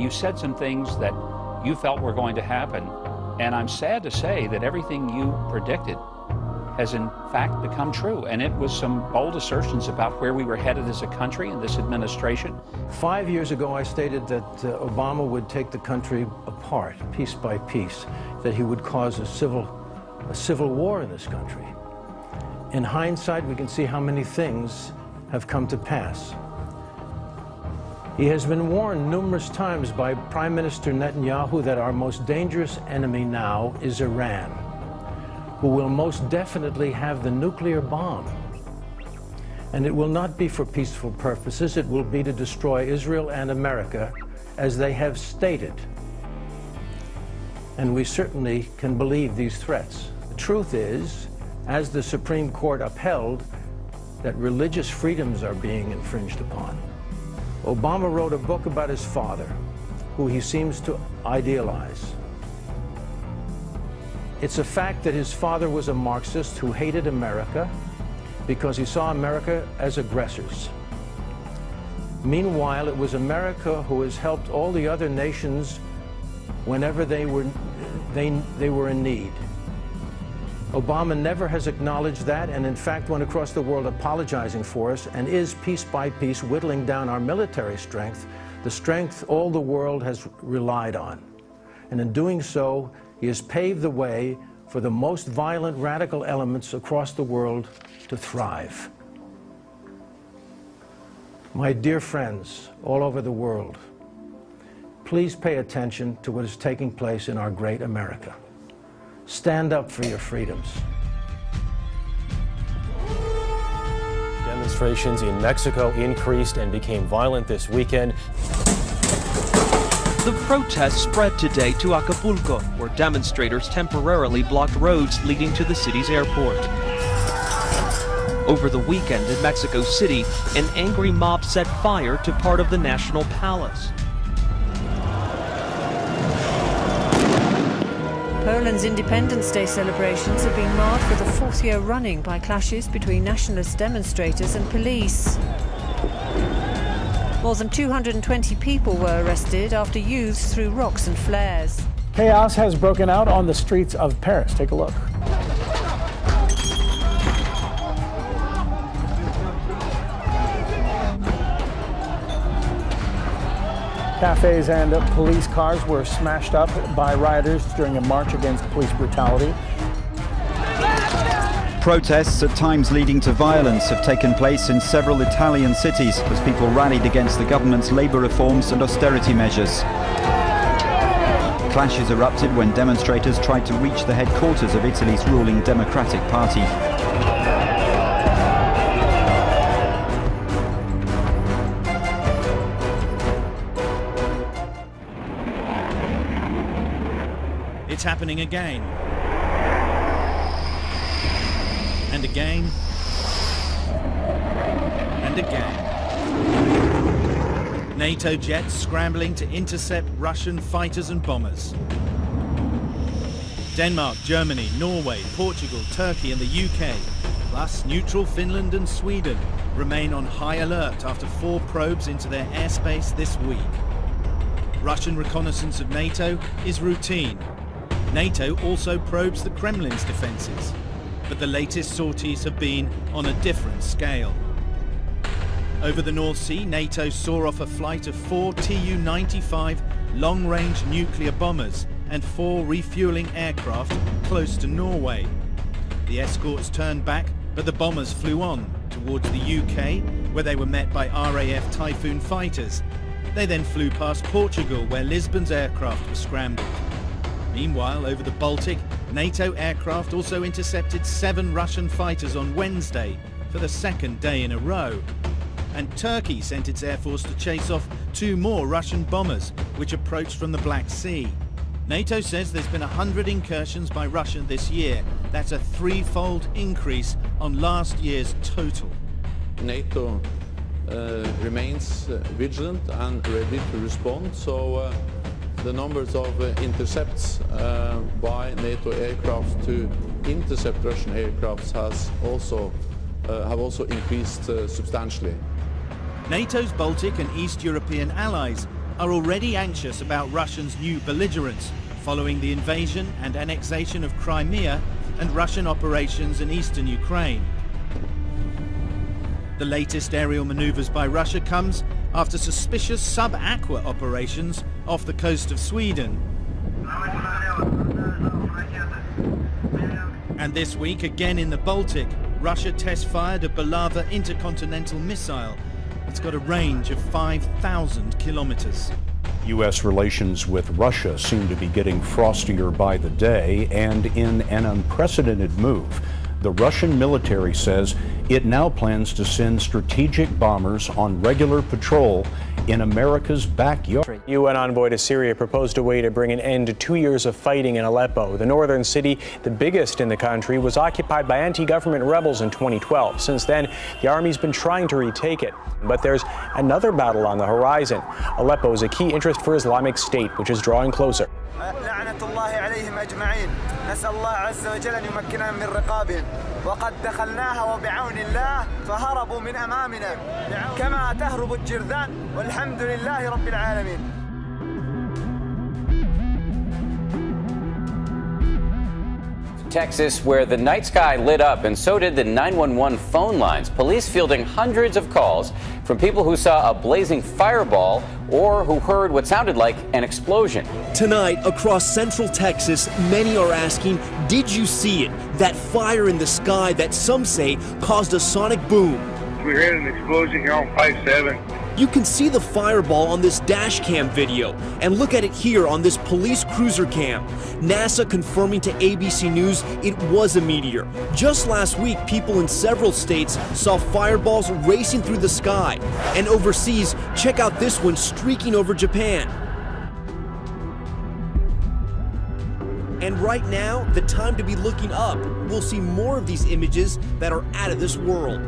you said some things that you felt were going to happen, and I'm sad to say that everything you predicted has in fact become true. And it was some bold assertions about where we were headed as a country in this administration. 5 years ago, I stated that Obama would take the country apart, piece by piece, that he would cause a civil war in this country. In hindsight, we can see how many things have come to pass. He has been warned numerous times by Prime Minister Netanyahu that our most dangerous enemy now is Iran, who will most definitely have the nuclear bomb. And it will not be for peaceful purposes. It will be to destroy Israel and America, as they have stated. And we certainly can believe these threats. The truth is, as the Supreme Court upheld, that religious freedoms are being infringed upon. Obama wrote a book about his father, who he seems to idealize. It's a fact that his father was a Marxist who hated America because he saw America as aggressors. Meanwhile, it was America who has helped all the other nations whenever they were in need. Obama never has acknowledged that, and in fact went across the world apologizing for us, and is piece by piece whittling down our military strength, the strength all the world has relied on. And in doing so, he has paved the way for the most violent radical elements across the world to thrive. My dear friends all over the world, please pay attention to what is taking place in our great America. Stand up for your freedoms. Demonstrations in Mexico increased and became violent this weekend. The protests spread today to Acapulco, where demonstrators temporarily blocked roads leading to the city's airport. Over the weekend in Mexico City, an angry mob set fire to part of the National Palace. Poland's Independence Day celebrations have been marred for the fourth year running by clashes between nationalist demonstrators and police. More than 220 people were arrested after youths threw rocks and flares. Chaos has broken out on the streets of Paris. Take a look. Cafes and police cars were smashed up by rioters during a march against police brutality. Protests, at times leading to violence, have taken place in several Italian cities as people rallied against the government's labour reforms and austerity measures. Clashes erupted when demonstrators tried to reach the headquarters of Italy's ruling Democratic Party. It's happening again. And again. And again. NATO jets scrambling to intercept Russian fighters and bombers. Denmark, Germany, Norway, Portugal, Turkey and the UK, plus neutral Finland and Sweden, remain on high alert after 4 probes into their airspace this week. Russian reconnaissance of NATO is routine. NATO also probes the Kremlin's defences, but the latest sorties have been on a different scale. Over the North Sea, NATO saw off a flight of 4 Tu-95 long-range nuclear bombers and 4 refuelling aircraft close to Norway. The escorts turned back, but the bombers flew on towards the UK, where they were met by RAF Typhoon fighters. They then flew past Portugal, where Lisbon's aircraft were scrambled. Meanwhile, over the Baltic, NATO aircraft also intercepted 7 Russian fighters on Wednesday for the 2nd day in a row. And Turkey sent its air force to chase off 2 more Russian bombers, which approached from the Black Sea. NATO says there's been 100 incursions by Russia this year. That's a 3-fold increase on last year's total. NATO remains vigilant and ready to respond, so the numbers of intercepts by NATO aircraft to intercept Russian aircrafts have also increased substantially. NATO's Baltic and East European allies are already anxious about Russia's new belligerence following the invasion and annexation of Crimea and Russian operations in eastern Ukraine. The latest aerial maneuvers by Russia comes after suspicious sub-aqua operations off the coast of Sweden. And this week, again in the Baltic, Russia test-fired a Bulava intercontinental missile. It's got a range of 5,000 kilometers. U.S. relations with Russia seem to be getting frostier by the day, and in an unprecedented move, the Russian military says it now plans to send strategic bombers on regular patrol in America's backyard. UN envoy to Syria proposed a way to bring an end to 2 years of fighting in Aleppo. The northern city, the biggest in the country, was occupied by anti-government rebels in 2012. Since then, the army's been trying to retake it. But there's another battle on the horizon. Aleppo is a key interest for Islamic State, which is drawing closer. نسأل الله عز وجل أن يمكننا من رقابهم وقد دخلناها وبعون الله فهربوا من أمامنا كما تهرب الجرذان والحمد لله رب العالمين. Texas, where the night sky lit up and so did the 911 phone lines. Police fielding hundreds of calls from people who saw a blazing fireball or who heard what sounded like an explosion. Tonight, across central Texas, many are asking, did you see it? That fire in the sky that some say caused a sonic boom. We heard an explosion here on 5-7. You can see the fireball on this dash cam video and look at it here on this police cruiser cam. NASA confirming to ABC News it was a meteor. Just last week, people in several states saw fireballs racing through the sky. And overseas, check out this one streaking over Japan. And right now, the time to be looking up. We'll see more of these images that are out of this world.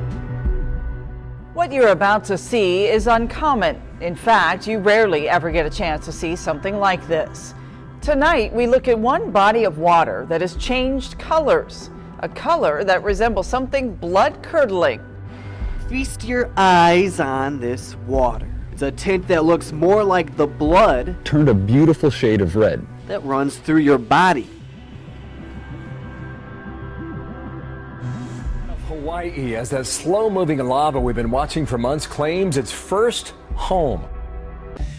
What you're about to see is uncommon. In fact, you rarely ever get a chance to see something like this. Tonight, we look at one body of water that has changed colors, a color that resembles something blood-curdling. Feast your eyes on this water. It's a tint that looks more like the blood turned a beautiful shade of red that runs through your body. Hawaii, as that slow-moving lava we've been watching for months claims its first home.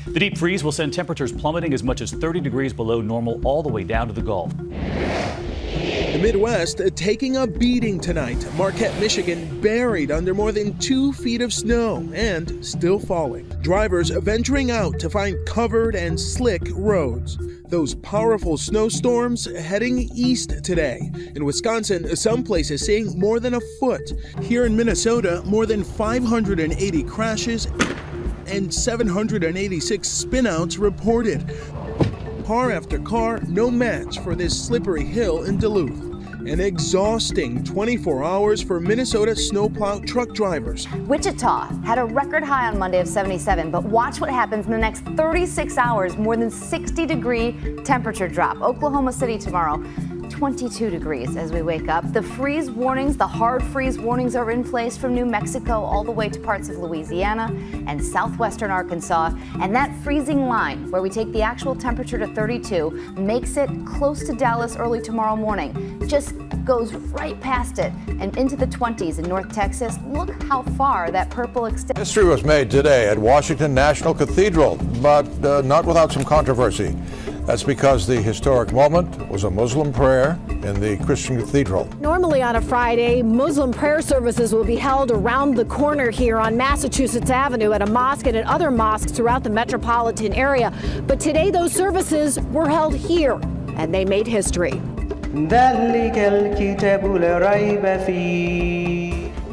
The deep freeze will send temperatures plummeting as much as 30 degrees below normal all the way down to the Gulf. The Midwest taking a beating tonight. Marquette, Michigan buried under more than 2 feet of snow and still falling. Drivers venturing out to find covered and slick roads. Those powerful snowstorms heading east today. In Wisconsin, some places seeing more than a foot. Here in Minnesota, more than 580 crashes and 786 spinouts reported. Car after car, no match for this slippery hill in Duluth. An exhausting 24 hours for Minnesota snowplow truck drivers. Wichita had a record high on Monday of 77, but watch what happens in the next 36 hours. More than 60-degree temperature drop. Oklahoma City tomorrow, 22 degrees as we wake up. The freeze warnings, the hard freeze warnings are in place from New Mexico all the way to parts of Louisiana and southwestern Arkansas. And that freezing line, where we take the actual temperature to 32, makes it close to Dallas early tomorrow morning. Just goes right past it and into the 20s in North Texas. Look how far that purple extends. History was made today at Washington National Cathedral, but not without some controversy. That's because the historic moment was a Muslim prayer in the Christian cathedral. Normally on a Friday, Muslim prayer services will be held around the corner here on Massachusetts Avenue at a mosque and at other mosques throughout the metropolitan area. But today those services were held here, and they made history.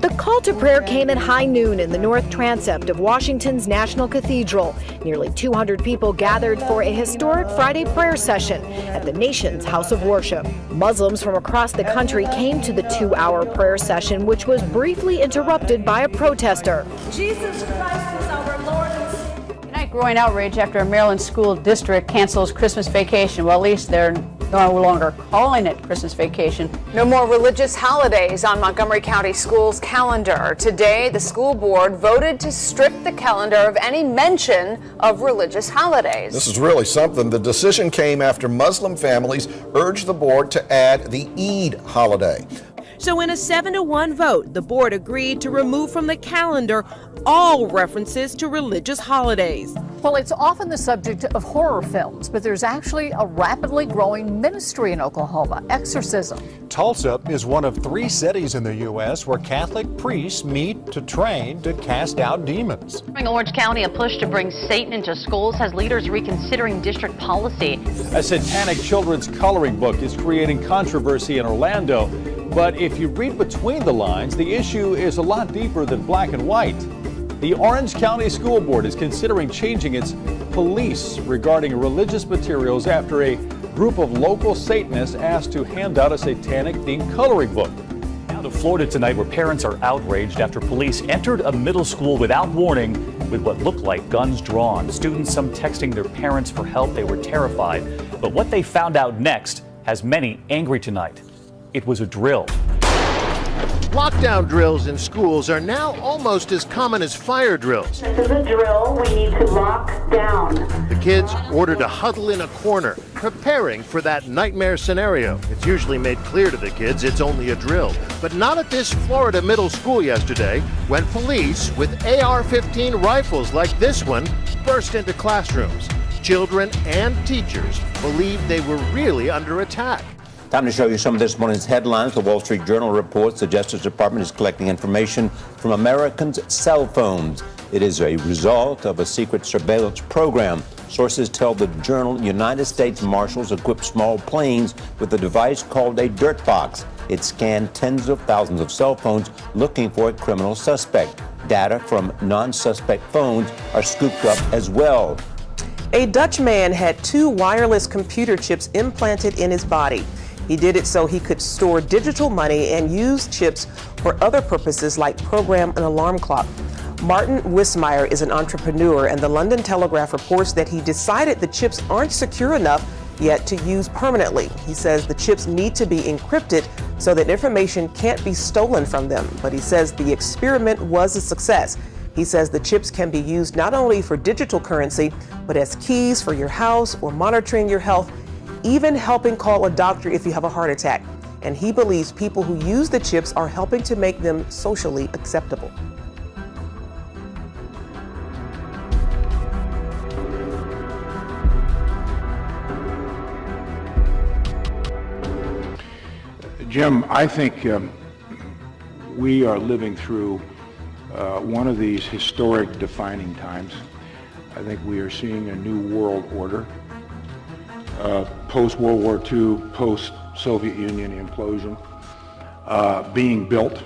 The call to prayer came at high noon in the north transept of Washington's National Cathedral. Nearly 200 people gathered for a historic Friday prayer session at the nation's house of worship. Muslims from across the country came to the 2-hour prayer session, which was briefly interrupted by a protester. Jesus Christ is our Lord and Savior. Tonight, growing outrage after a Maryland school district cancels Christmas vacation. Well, at least they're no longer calling it Christmas vacation. No more religious holidays on Montgomery County Schools' calendar. Today, the school board voted to strip the calendar of any mention of religious holidays. This is really something. The decision came after Muslim families urged the board to add the Eid holiday. So in a 7-1 vote, the board agreed to remove from the calendar all references to religious holidays. Well, it's often the subject of horror films, but there's actually a rapidly growing ministry in Oklahoma, exorcism. Tulsa is one of 3 cities in the U.S. where Catholic priests meet to train to cast out demons. In Orange County, a push to bring Satan into schools has leaders reconsidering district policy. A satanic children's coloring book is creating controversy in Orlando. But if you read between the lines, the issue is a lot deeper than black and white. The Orange County School Board is considering changing its police regarding religious materials after a group of local Satanists asked to hand out a satanic-themed coloring book. Now to Florida tonight, where parents are outraged after police entered a middle school without warning with what looked like guns drawn. Students, some texting their parents for help. They were terrified. But what they found out next has many angry tonight. It was a drill. Lockdown drills in schools are now almost as common as fire drills. This is a drill we need to lock down. The kids ordered to huddle in a corner, preparing for that nightmare scenario. It's usually made clear to the kids it's only a drill. But not at this Florida middle school yesterday, when police with AR-15 rifles like this one burst into classrooms. Children and teachers believed they were really under attack. Time to show you some of this morning's headlines. The Wall Street Journal reports the Justice Department is collecting information from Americans' cell phones. It is a result of a secret surveillance program. Sources tell the Journal United States Marshals equipped small planes with a device called a dirt box. It scanned tens of thousands of cell phones looking for a criminal suspect. Data from non-suspect phones are scooped up as well. A Dutch man had 2 wireless computer chips implanted in his body. He did it so he could store digital money and use chips for other purposes like program an alarm clock. Martin Wismeyer is an entrepreneur, and the London Telegraph reports that he decided the chips aren't secure enough yet to use permanently. He says the chips need to be encrypted so that information can't be stolen from them. But he says the experiment was a success. He says the chips can be used not only for digital currency, but as keys for your house or monitoring your health, even helping call a doctor if you have a heart attack. And he believes people who use the chips are helping to make them socially acceptable. Jim, I think we are living through one of these historic defining times. I think we are seeing a new world order. Post-World War II, post-Soviet Union implosion, being built.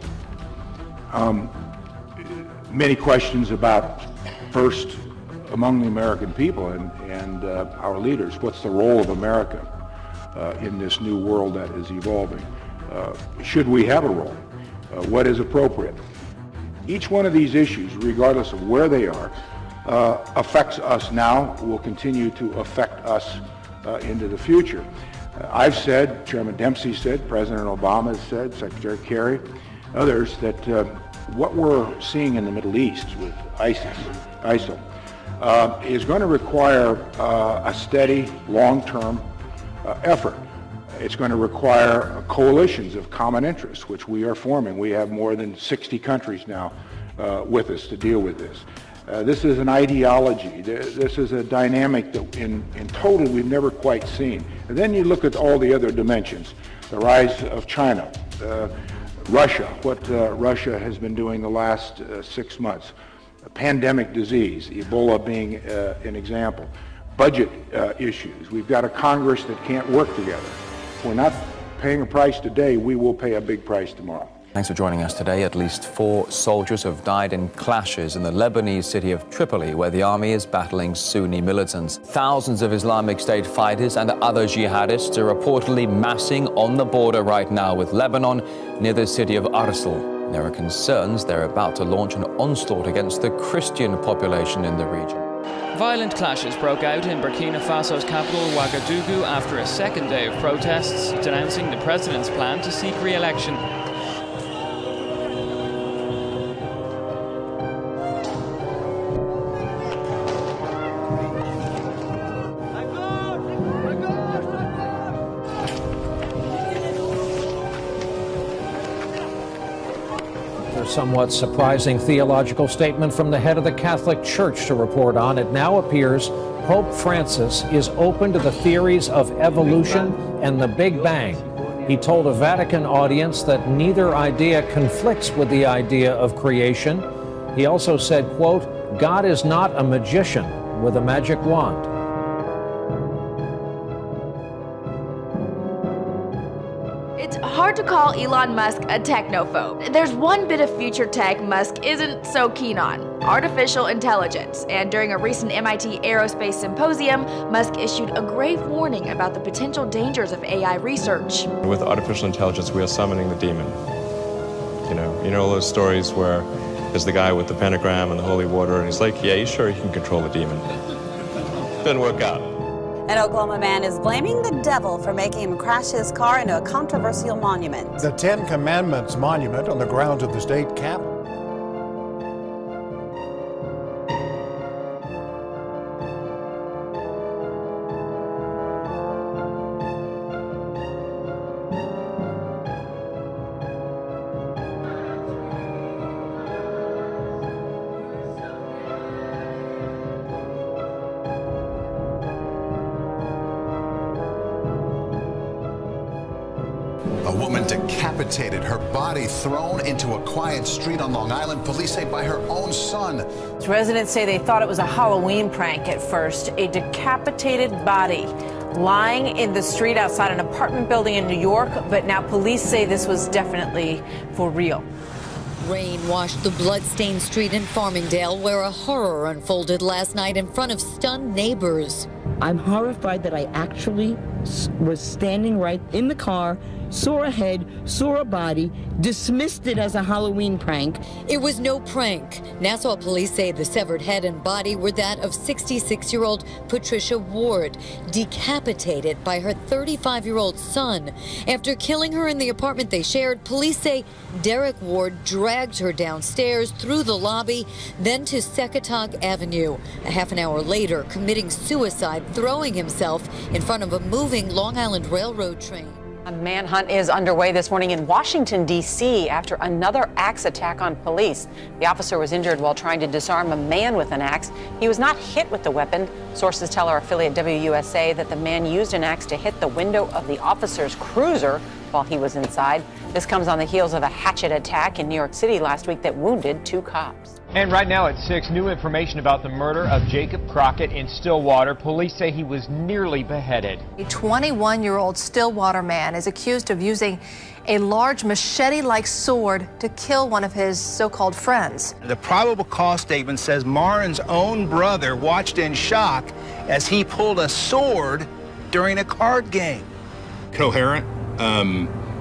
Many questions about, first, among the American people and our leaders, what's the role of America in this new world that is evolving? Should we have a role? What is appropriate? Each one of these issues, regardless of where they are, affects us now, will continue to affect us into the future. I've said, Chairman Dempsey said, President Obama has said, Secretary Kerry, others, that what we're seeing in the Middle East with ISIL is going to require a steady, long-term effort. It's going to require coalitions of common interests, which we are forming. We have more than 60 countries now with us to deal with this. This is an ideology. This is a dynamic that in total we've never quite seen. And then you look at all the other dimensions, the rise of China, Russia, what Russia has been doing the last 6 months, a pandemic disease, Ebola being an example, budget issues. We've got a Congress that can't work together. If we're not paying a price today, we will pay a big price tomorrow. Thanks for joining us today. At least 4 soldiers have died in clashes in the Lebanese city of Tripoli, where the army is battling Sunni militants. Thousands of Islamic State fighters and other jihadists are reportedly massing on the border right now with Lebanon near the city of Arsal. There are concerns they're about to launch an onslaught against the Christian population in the region. Violent clashes broke out in Burkina Faso's capital, Ouagadougou, after a second day of protests denouncing the president's plan to seek re-election. Somewhat surprising theological statement from the head of the Catholic Church to report on. It now appears Pope Francis is open to the theories of evolution and the Big Bang. He told a Vatican audience that neither idea conflicts with the idea of creation. He also said, quote, "God is not a magician with a magic wand." It's hard to call Elon Musk a technophobe. There's one bit of future tech Musk isn't so keen on: artificial intelligence. And during a recent MIT Aerospace Symposium, Musk issued a grave warning about the potential dangers of AI research. With artificial intelligence, we are summoning the demon. You know all those stories where there's the guy with the pentagram and the holy water, and he's like, yeah, he's sure he can control the demon. Doesn't work out. An Oklahoma man is blaming the devil for making him crash his car into a controversial monument. The Ten Commandments monument on the grounds of the state capitol. A woman decapitated, her body thrown into a quiet street on Long Island, police say by her own son. Residents say they thought it was a Halloween prank at first. A decapitated body lying in the street outside an apartment building in New York, but now police say this was definitely for real. Rain washed the blood-stained street in Farmingdale, where a horror unfolded last night in front of stunned neighbors. I'm horrified that I actually was standing right in the car, saw a head, saw a body, dismissed it as a Halloween prank. It was no prank. Nassau police say the severed head and body were that of 66-year-old Patricia Ward, decapitated by her 35-year-old son. After killing her in the apartment they shared, police say Derek Ward dragged her downstairs through the lobby, then to Secatog Avenue. A half an hour later, committing suicide, throwing himself in front of a moving Long Island Railroad train. A manhunt is underway this morning in Washington, D.C. after another axe attack on police. The officer was injured while trying to disarm a man with an axe. He was not hit with the weapon. Sources tell our affiliate WUSA that the man used an axe to hit the window of the officer's cruiser while he was inside. This comes on the heels of a hatchet attack in New York City last week that wounded 2 cops. And right now at 6, new information about the murder of Jacob Crockett in Stillwater. Police say he was nearly beheaded. A 21-year-old Stillwater man is accused of using a large machete-like sword to kill one of his so-called friends. The probable cause statement says Marin's own brother watched in shock as he pulled a sword during a card game. Coherent.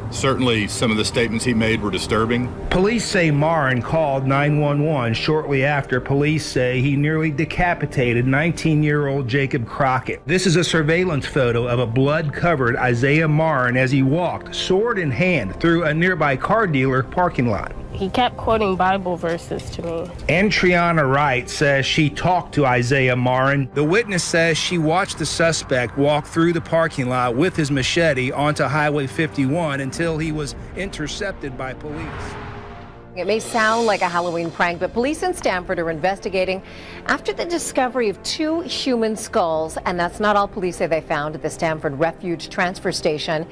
Certainly some of the statements he made were disturbing. Police say Marin called 911 shortly after police say he nearly decapitated 19-year-old Jacob Crockett. This is a surveillance photo of a blood-covered Isaiah Marin as he walked, sword in hand, through a nearby car dealer parking lot. He kept quoting Bible verses to me. And Triana Wright says she talked to Isaiah Marin. The witness says she watched the suspect walk through the parking lot with his machete onto Highway 51 until he was intercepted by police. It may sound like a Halloween prank, but police in Stamford are investigating after the discovery of 2 human skulls. And that's not all police say they found at the Stamford Refuge Transfer Station.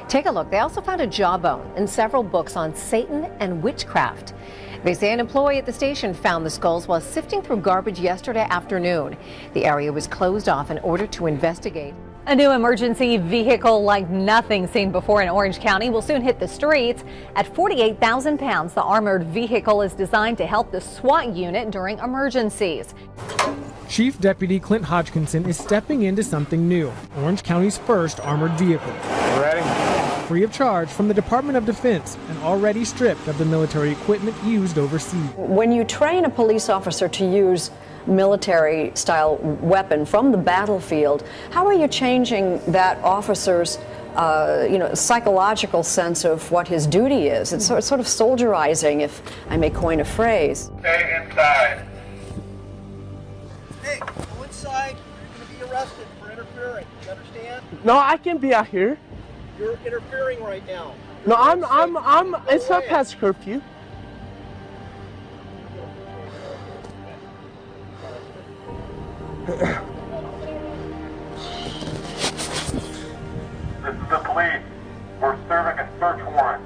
Take a look. They also found a jawbone and several books on Satan and witchcraft. They say an employee at the station found the skulls while sifting through garbage yesterday afternoon. The area was closed off in order to investigate. A new emergency vehicle like nothing seen before in Orange County will soon hit the streets. At 48,000 pounds, the armored vehicle is designed to help the SWAT unit during emergencies. Chief Deputy Clint Hodgkinson is stepping into something new, Orange County's first armored vehicle. Ready? Free of charge from the Department of Defense and already stripped of the military equipment used overseas. When you train a police officer to use military-style weapon from the battlefield. How are you changing that officer's psychological sense of what his duty is? It's sort of soldierizing, if I may coin a phrase. Stay inside. Hey, go inside. You're going to be arrested for interfering. You understand? No, I can be out here. You're interfering right now. No, it's not past curfew. This is the police. We're serving a search warrant.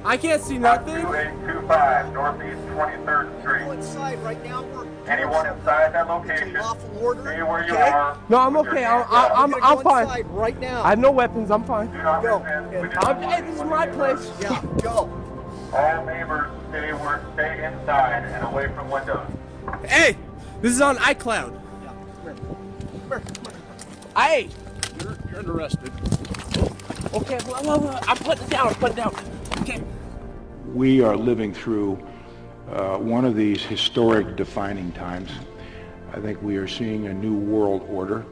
I can't see nothing. 2825 Northeast 23rd Street. Go inside right now. Anyone inside that location, stay where you are. No, I'm okay. I'm fine. Right now. I have no weapons. I'm fine. Do not Go. Hey, this is my place. Yeah, go. All neighbors stay inside and away from windows. Hey, this is on iCloud. Yeah, come here. Hey, you're arrested. Okay, I'm putting it down. Okay. We are living through one of these historic defining times. I think we are seeing a new world order.